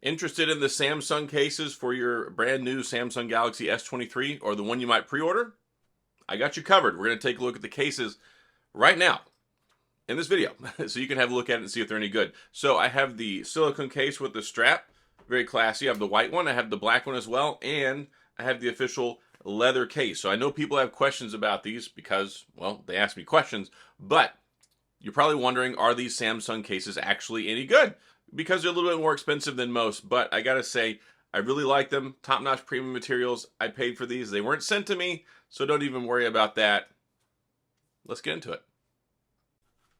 Interested in the Samsung cases for your brand new Samsung Galaxy S23 or the one you might pre-order? I got you covered. We're going to take a look at the cases right now in this video so you can have a look at it and see if they're any good. So I have the silicone case with the strap, very classy. I have the white one, I have the black one as well, and I have the official leather case. So I know people have questions about these because, well, they ask me questions, but you're probably wondering, are these Samsung cases actually any good? Because they're a little bit more expensive than most, but I gotta say, I really like them. Top-notch premium materials. I paid for these. They weren't sent to me, so don't even worry about that. Let's get into it.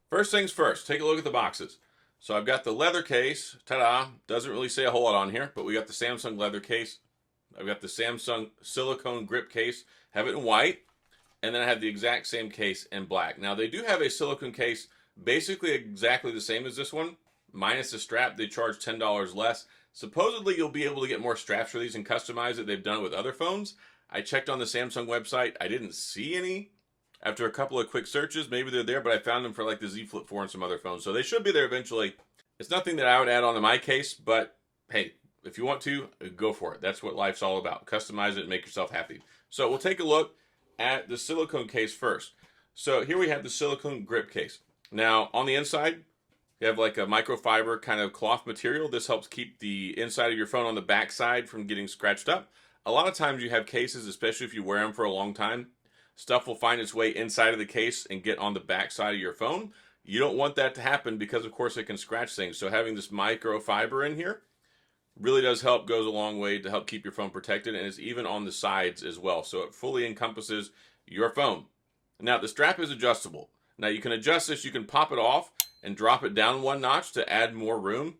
First things first, take a look at the boxes. So I've got the leather case. Ta-da! Doesn't really say a whole lot on here, but we got the Samsung leather case. I've got the Samsung Silicone Grip Case. Have it in white, and then I have the exact same case in black. Now they do have a silicone case basically exactly the same as this one, minus the strap. They charge $10 less. Supposedly you'll be able to get more straps for these and customize it. They've done it with other phones. I checked on the Samsung website. I didn't see any. After a couple of quick searches, maybe they're there, but I found them for like the Z Flip 4 and some other phones. So they should be there eventually. It's nothing that I would add on to my case, but hey, if you want to, go for it. That's what life's all about. Customize it and make yourself happy. So we'll take a look at the silicone case first. So here we have the silicone grip case. Now on the inside, you have like a microfiber kind of cloth material. This helps keep the inside of your phone on the back side from getting scratched up. A lot of times you have cases, especially if you wear them for a long time, stuff will find its way inside of the case and get on the back side of your phone. You don't want that to happen because of course it can scratch things. So having this microfiber in here really does help, goes a long way to help keep your phone protected, and it's even on the sides as well. So it fully encompasses your phone. Now the strap is adjustable. Now you can adjust this, you can pop it off and drop it down one notch to add more room.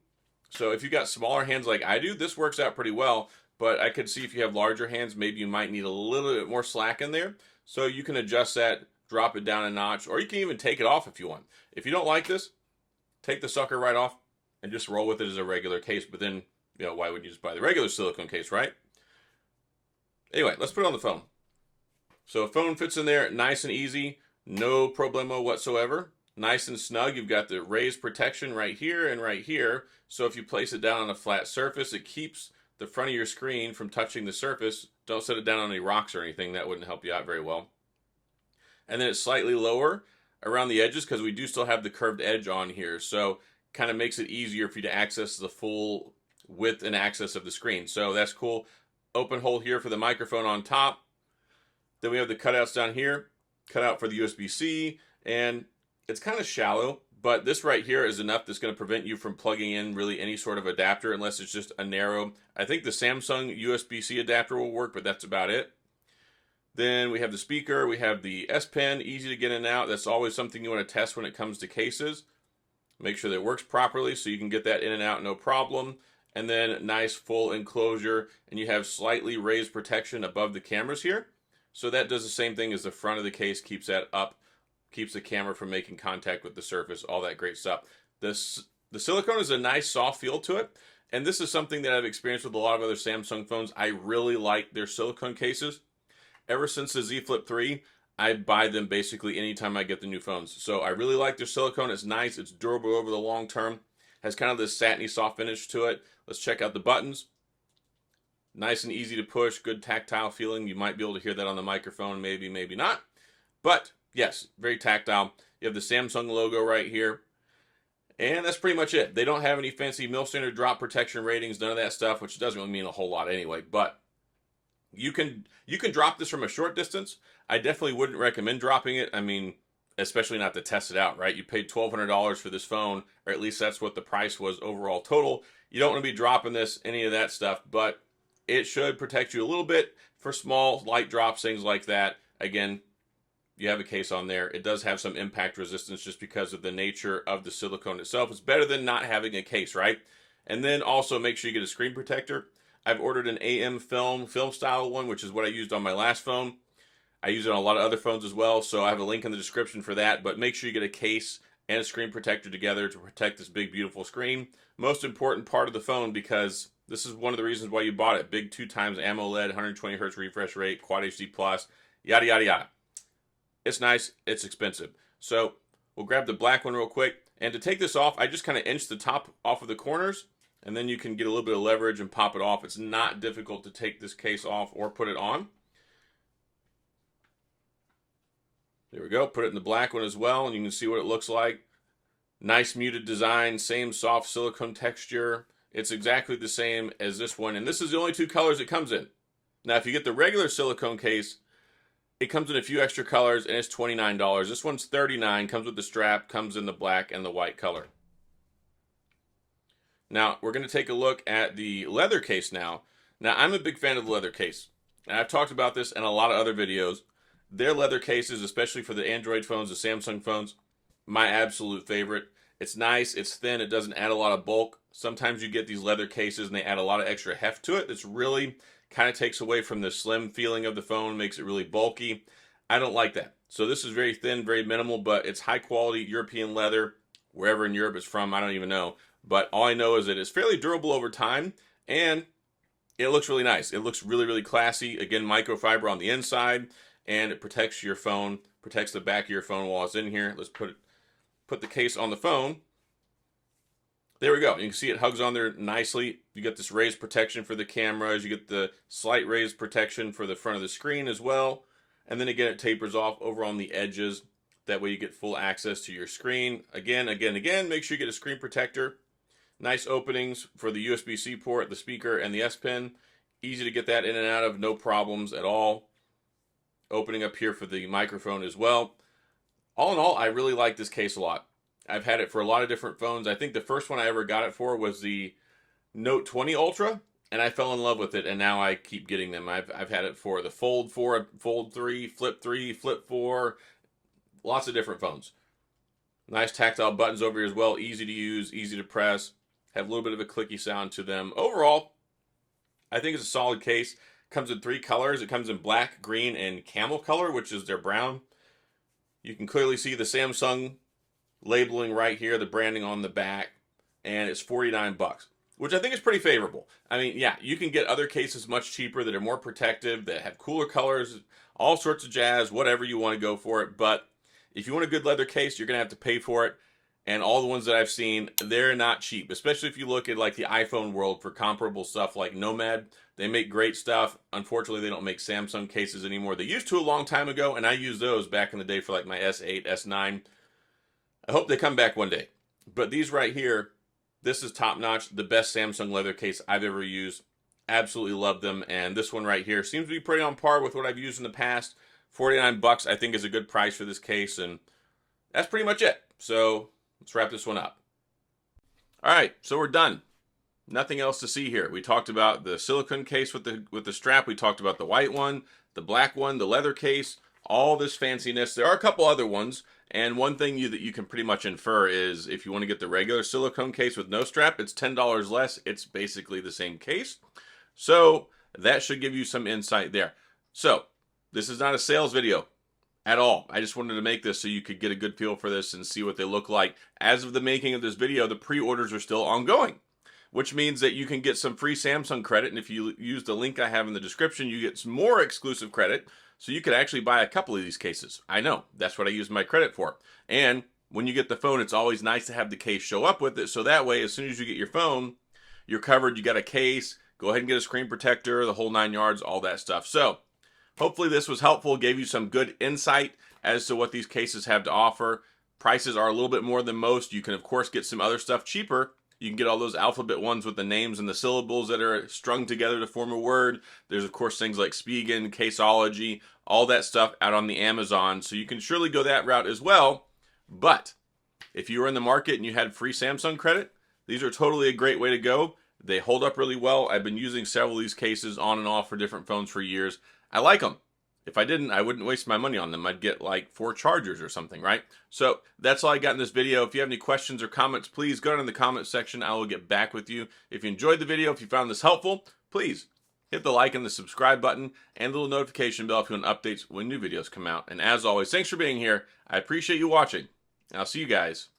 So if you've got smaller hands like I do, this works out pretty well, but I could see if you have larger hands, maybe you might need a little bit more slack in there. So you can adjust that, drop it down a notch, or you can even take it off if you want. If you don't like this, take the sucker right off and just roll with it as a regular case, but then, you know, why would you just buy the regular silicone case, right? Anyway, let's put it on the phone. So phone fits in there nice and easy, no problemo whatsoever. Nice and snug. You've got the raised protection right here and right here. So if you place it down on a flat surface, it keeps the front of your screen from touching the surface. Don't set it down on any rocks or anything. That wouldn't help you out very well. And then it's slightly lower around the edges because we do still have the curved edge on here. So kind of makes it easier for you to access the full width and access of the screen. So that's cool. Open hole here for the microphone on top. Then we have the cutouts down here. Cutout for the USB-C, and it's kind of shallow, but this right here is enough that's going to prevent you from plugging in really any sort of adapter unless it's just a narrow. I think the Samsung USB-C adapter will work, but that's about it. Then we have the speaker, we have the S Pen, easy to get in and out. That's always something you want to test when it comes to cases. Make sure that it works properly so you can get that in and out no problem. And then nice full enclosure, and you have slightly raised protection above the cameras here. So that does the same thing as the front of the case, keeps that up, keeps the camera from making contact with the surface, all that great stuff. The silicone is a nice soft feel to it, and this is something that I've experienced with a lot of other Samsung phones. I really like their silicone cases. Ever since the Z Flip 3, I buy them basically anytime I get the new phones. So I really like their silicone. It's nice, it's durable over the long term, has kind of this satiny soft finish to it. Let's check out the buttons. Nice and easy to push, good tactile feeling. You might be able to hear that on the microphone, maybe, maybe not. But yes, very tactile. You have the Samsung logo right here. And that's pretty much it. They don't have any fancy mil standard drop protection ratings, none of that stuff, which doesn't really mean a whole lot anyway. But you can drop this from a short distance. I definitely wouldn't recommend dropping it. I mean, especially not to test it out, right? You paid $1,200 for this phone, or at least that's what the price was overall total. You don't want to be dropping this, any of that stuff, but it should protect you a little bit for small, light drops, things like that. Again, you have a case on there. It does have some impact resistance just because of the nature of the silicone itself. It's better than not having a case, right? And then also make sure you get a screen protector. I've ordered an AM film style one, which is what I used on my last phone. I use it on a lot of other phones as well, so I have a link in the description for that. But make sure you get a case and a screen protector together to protect this big, beautiful screen. Most important part of the phone, because this is one of the reasons why you bought it. Big 2x AMOLED, 120 hertz refresh rate, Quad HD Plus, yada, yada, yada. It's nice, it's expensive. So we'll grab the black one real quick. And to take this off, I just kind of inch the top off of the corners and then you can get a little bit of leverage and pop it off. It's not difficult to take this case off or put it on. There we go. Put it in the black one as well, and you can see what it looks like. Nice muted design, same soft silicone texture. It's exactly the same as this one, and this is the only two colors it comes in. Now, if you get the regular silicone case, it comes in a few extra colors, and it's $29. This one's $39, comes with the strap, comes in the black and the white color. Now, we're going to take a look at the leather case now. Now, I'm a big fan of the leather case, and I've talked about this in a lot of other videos. Their leather cases, especially for the Android phones, the Samsung phones, my absolute favorite. It's nice, it's thin, it doesn't add a lot of bulk. Sometimes you get these leather cases and they add a lot of extra heft to it. That's really kind of takes away from the slim feeling of the phone, makes it really bulky. I don't like that. So this is very thin, very minimal, but it's high quality European leather, wherever in Europe it's from, I don't even know. But all I know is that it's fairly durable over time, and it looks really nice. It looks really, really classy. Again, microfiber on the inside, and it protects your phone, protects the back of your phone while it's in here. Let's put the case on the phone. There we go. You can see it hugs on there nicely. You get this raised protection for the cameras. You get the slight raised protection for the front of the screen as well. And then again, it tapers off over on the edges. That way you get full access to your screen. Again, make sure you get a screen protector. Nice openings for the USB-C port, the speaker, and the S Pen. Easy to get that in and out of, no problems at all. Opening up here for the microphone as well. All in all, I really like this case a lot. I've had it for a lot of different phones. I think the first one I ever got it for was the Note 20 Ultra, and I fell in love with it, and now I keep getting them. I've had it for the Fold 4, Fold 3, Flip 4, lots of different phones. Nice tactile buttons over here as well, easy to use, easy to press, have a little bit of a clicky sound to them. Overall, I think it's a solid case. Comes in 3 colors. It comes in black, green, and camel color, which is their brown. You can clearly see the Samsung labeling right here, the branding on the back, and it's $49, which I think is pretty favorable. I mean, yeah, you can get other cases much cheaper that are more protective, that have cooler colors, all sorts of jazz, whatever you want to go for it. But if you want a good leather case, you're going to have to pay for it. And all the ones that I've seen, they're not cheap, especially if you look at like the iPhone world for comparable stuff like Nomad. They make great stuff. Unfortunately, they don't make Samsung cases anymore. They used to a long time ago, and I used those back in the day for like my S8, S9. I hope they come back one day. But these right here, this is top notch, the best Samsung leather case I've ever used. Absolutely love them. And this one right here seems to be pretty on par with what I've used in the past. $49 I think is a good price for this case, and that's pretty much it. So let's wrap this one up. All right, so we're done. Nothing else to see here. We talked about the silicone case with the strap. We talked about the white one, the black one, the leather case, all this fanciness. There are a couple other ones, and one thing that you can pretty much infer is if you want to get the regular silicone case with no strap, it's $10 less. It's basically the same case. So that should give you some insight there. So this is not a sales video at all. I just wanted to make this so you could get a good feel for this and see what they look like. As of the making of this video, the pre-orders are still ongoing, which means that you can get some free Samsung credit. And if you use the link I have in the description, you get some more exclusive credit. So you could actually buy a couple of these cases. I know, that's what I use my credit for. And when you get the phone, it's always nice to have the case show up with it. So that way, as soon as you get your phone, you're covered. You got a case. Go ahead and get a screen protector, the whole 9 yards, all that stuff. So hopefully this was helpful, gave you some good insight as to what these cases have to offer. Prices are a little bit more than most. You can, of course, get some other stuff cheaper. You can get all those alphabet ones with the names and the syllables that are strung together to form a word. There's, of course, things like Spigen, Caseology, all that stuff out on the Amazon. So you can surely go that route as well. But if you were in the market and you had free Samsung credit, these are totally a great way to go. They hold up really well. I've been using several of these cases on and off for different phones for years. I like them. If I didn't, I wouldn't waste my money on them. I'd get like 4 chargers or something, right? So that's all I got in this video. If you have any questions or comments, please go down in the comment section. I will get back with you. If you enjoyed the video, if you found this helpful, please hit the like and the subscribe button and the little notification bell if you want updates when new videos come out. And as always, thanks for being here. I appreciate you watching. And I'll see you guys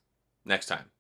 next time.